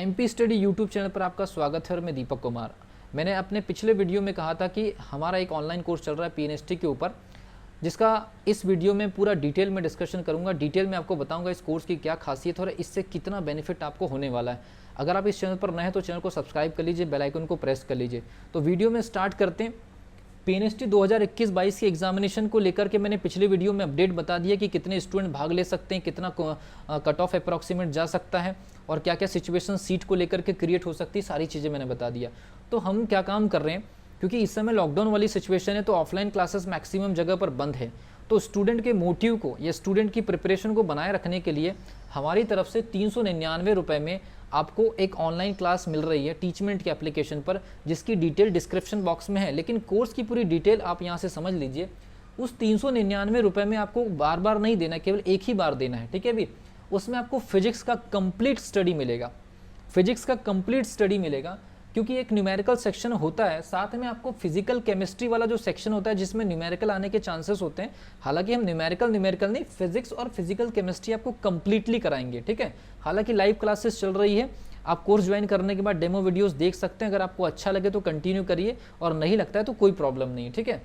MP study YouTube channel पर आपका स्वागत है और मैं दीपक कुमार। मैंने अपने पिछले वीडियो में कहा था कि हमारा एक ऑनलाइन कोर्स चल रहा है पीएनएसटी के ऊपर, जिसका इस वीडियो में पूरा डिटेल में डिस्कशन करूंगा। डिटेल में आपको बताऊंगा इस कोर्स की क्या खासियत है और इससे कितना बेनिफिट आपको होने वाला है। अगर आप इस चैनल पर नए हैं तो चैनल को सब्सक्राइब कर लीजिए, बेल आइकन को प्रेस कर लीजिए। तो वीडियो में स्टार्ट करते हैं। पीएनएसटी 2021-22 के एग्जामिनेशन को लेकर के मैंने पिछले वीडियो में अपडेट बता दिया कि कितने स्टूडेंट भाग ले सकते हैं, कितना कट ऑफ अप्रॉक्सीमेट जा सकता है और क्या क्या सिचुएशन सीट को लेकर के क्रिएट हो सकती है, सारी चीज़ें मैंने बता दिया। तो हम क्या काम कर रहे हैं, क्योंकि इस समय लॉकडाउन वाली सिचुएशन है तो ऑफलाइन क्लासेस मैक्सिमम जगह पर बंद है। तो स्टूडेंट के मोटिव को या स्टूडेंट की प्रिपरेशन को बनाए रखने के लिए हमारी तरफ से 399 रुपये में आपको एक ऑनलाइन क्लास मिल रही है टीचमेंट के एप्लीकेशन पर, जिसकी डिटेल डिस्क्रिप्शन बॉक्स में है। लेकिन कोर्स की पूरी डिटेल आप यहाँ से समझ लीजिए। उस 399 रुपये में आपको बार बार नहीं देना है, केवल एक ही बार देना है, ठीक है भी। उसमें आपको फिजिक्स का कंप्लीट स्टडी मिलेगा, फिजिक्स का कंप्लीट स्टडी मिलेगा, क्योंकि एक न्यूमेरिकल सेक्शन होता है, साथ में आपको फिजिकल केमिस्ट्री वाला जो सेक्शन होता है जिसमें न्यूमेरिकल आने के चांसेस होते हैं। हालांकि हम न्यूमेरिकल नहीं, फिजिक्स और फिजिकल केमिस्ट्री आपको कंप्लीटली कराएंगे, ठीक है। हालांकि लाइव क्लासेस चल रही है, आप कोर्स ज्वाइन करने के बाद डेमो वीडियोस देख सकते हैं। अगर आपको अच्छा लगे तो कंटिन्यू करिए और नहीं लगता है तो कोई प्रॉब्लम नहीं है, ठीक है।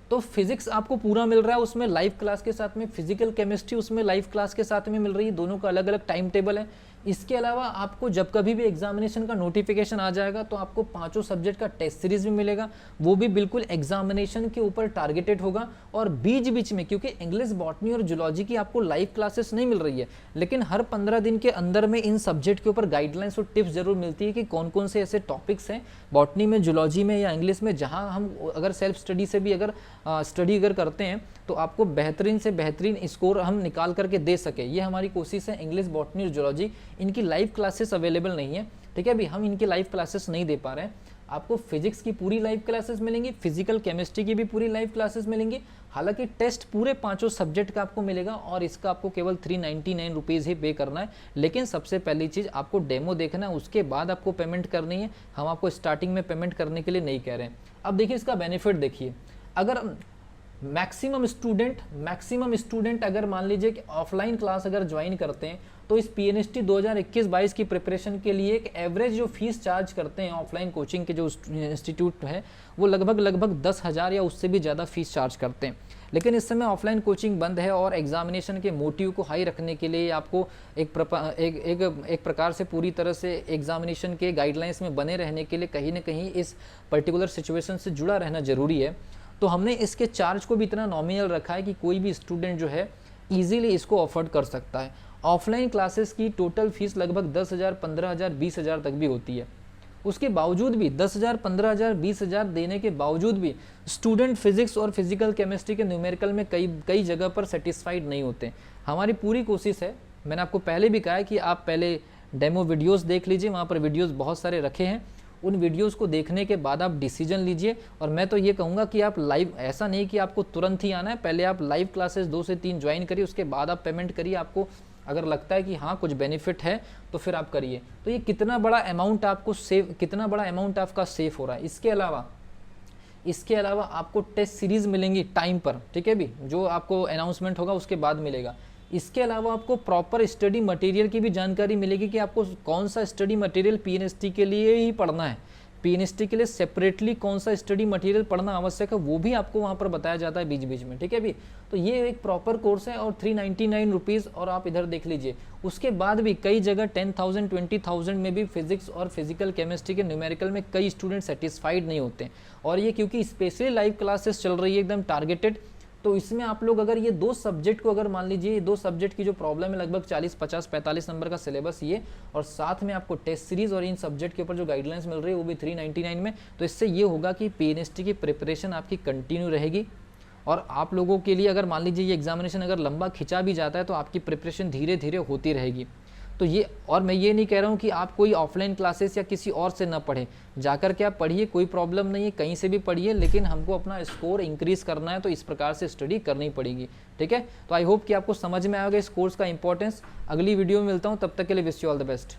तो फिजिक्स आपको पूरा मिल रहा है उसमें लाइव क्लास के साथ में, फिजिकल केमिस्ट्री उसमें लाइव क्लास के साथ में मिल रही है, दोनों का अलग अलग टाइम टेबल है। इसके अलावा आपको जब कभी भी एग्जामिनेशन का नोटिफिकेशन आ जाएगा तो आपको 5 सब्जेक्ट का टेस्ट सीरीज भी मिलेगा, वो भी बिल्कुल एग्जामिनेशन के ऊपर टारगेटेड होगा। और बीच बीच में, क्योंकि इंग्लिश, बॉटनी और जूलॉजी की आपको लाइव क्लासेस नहीं मिल रही है, लेकिन हर 15 दिन के अंदर में इन सब्जेक्ट के ऊपर गाइडलाइंस और टिप्स जरूर मिलती है कि कौन कौन से ऐसे टॉपिक्स हैं बॉटनी में, जूलॉजी में या इंग्लिश में, जहाँ हम अगर सेल्फ स्टडी से भी अगर स्टडी अगर करते हैं तो आपको बेहतरीन से बेहतरीन स्कोर हम निकाल करके दे सके। ये हमारी कोशिश है। इंग्लिश, बॉटनी और जूलॉजी इनकी लाइव क्लासेस अवेलेबल नहीं है, ठीक है। अभी हम इनकी लाइव क्लासेस नहीं दे पा रहे हैं। आपको फिजिक्स की पूरी लाइव क्लासेस मिलेंगी, फिजिकल केमिस्ट्री की भी पूरी लाइव क्लासेस मिलेंगी। हालांकि टेस्ट पूरे 5 सब्जेक्ट का आपको मिलेगा और इसका आपको केवल 399 रुपीज़ ही पे करना है। लेकिन सबसे पहली चीज़ आपको डेमो देखना है, उसके बाद आपको पेमेंट करनी है। हम आपको स्टार्टिंग में पेमेंट करने के लिए नहीं कह रहे हैं। अब देखिए इसका बेनिफिट देखिए। अगर मैक्सिमम स्टूडेंट अगर मान लीजिए कि ऑफलाइन क्लास अगर ज्वाइन करते हैं तो इस पीएनएसटी 2021-22 की प्रिपरेशन के लिए एक एवरेज जो फीस चार्ज करते हैं ऑफलाइन कोचिंग के जो इंस्टीट्यूट है वो लगभग 10,000 या उससे भी ज़्यादा फीस चार्ज करते हैं। लेकिन इस समय ऑफलाइन कोचिंग बंद है और एग्जामिनेशन के मोटिव को हाई रखने के लिए आपको एक प्रकार से पूरी तरह से एग्जामिनेशन के गाइडलाइंस में बने रहने के लिए कहीं ना कहीं इस पर्टिकुलर सिचुएशन से जुड़ा रहना ज़रूरी है। तो हमने इसके चार्ज को भी इतना नॉमिनल रखा है कि कोई भी स्टूडेंट जो है ईजिली इसको अफोर्ड कर सकता है। ऑफलाइन क्लासेस की टोटल फीस लगभग 10,000, 15,000, 20,000 तक भी होती है। उसके बावजूद भी 10,000, 15,000, 20,000 देने के बावजूद भी स्टूडेंट फिजिक्स और फिजिकल केमिस्ट्री के न्यूमेरिकल में कई जगह पर सेटिस्फाइड नहीं होते। हमारी पूरी कोशिश है, मैंने आपको पहले भी कहा है कि आप पहले डेमो वीडियोज़ देख लीजिए, वहाँ पर वीडियोज़ बहुत सारे रखे हैं। उन वीडियोस को देखने के बाद आप डिसीजन लीजिए। और मैं तो ये कहूँगा कि आप लाइव, ऐसा नहीं कि आपको तुरंत ही आना है, पहले आप लाइव क्लासेस 2 से 3 ज्वाइन करिए, उसके बाद आप पेमेंट करिए। आपको अगर लगता है कि हाँ कुछ बेनिफिट है तो फिर आप करिए। तो ये कितना बड़ा अमाउंट आपका सेफ हो रहा है। इसके अलावा आपको टेस्ट सीरीज मिलेंगी टाइम पर, ठीक है भी, जो आपको अनाउंसमेंट होगा उसके बाद मिलेगा। इसके अलावा आपको प्रॉपर स्टडी मटेरियल की भी जानकारी मिलेगी कि आपको कौन सा स्टडी मटेरियल पीएनएसटी के लिए ही पढ़ना है, पीएनएसटी के लिए सेपरेटली कौन सा स्टडी मटेरियल पढ़ना आवश्यक है, वो भी आपको वहाँ पर बताया जाता है बीच बीच में, ठीक है भी। तो ये एक प्रॉपर कोर्स है और 399 रुपीज़। और आप इधर देख लीजिए, उसके बाद भी कई जगह 10,000, 20,000 में भी फिजिक्स और फिजिकल केमिस्ट्री के न्यूमेरिकल में कई स्टूडेंट सेटिस्फाइड नहीं होते। और ये क्योंकि स्पेशली लाइव क्लासेस चल रही है एकदम टारगेटेड, तो इसमें आप लोग अगर ये 2 सब्जेक्ट को अगर मान लीजिए, ये 2 सब्जेक्ट की जो प्रॉब्लम है लगभग 40, 50, 45 नंबर का सिलेबस ये, और साथ में आपको टेस्ट सीरीज और इन सब्जेक्ट के ऊपर जो गाइडलाइंस मिल रही है वो भी 399 में। तो इससे ये होगा कि पीएनएसटी की प्रिपरेशन आपकी कंटिन्यू रहेगी। और आप लोगों के लिए अगर मान लीजिए ये एग्जामिनेशन अगर लंबा खिंचा भी जाता है तो आपकी प्रिपरेशन धीरे धीरे होती रहेगी। तो ये, और मैं ये नहीं कह रहा हूँ कि आप कोई ऑफलाइन क्लासेस या किसी और से ना पढ़ें, जाकर के आप पढ़िए, कोई प्रॉब्लम नहीं है, कहीं से भी पढ़िए, लेकिन हमको अपना स्कोर इंक्रीज करना है तो इस प्रकार से स्टडी करनी पड़ेगी, ठीक है। तो आई होप कि आपको समझ में आएगा इस कोर्स का इंपॉर्टेंस। अगली वीडियो में मिलता हूँ, तब तक के लिए wish you all the best.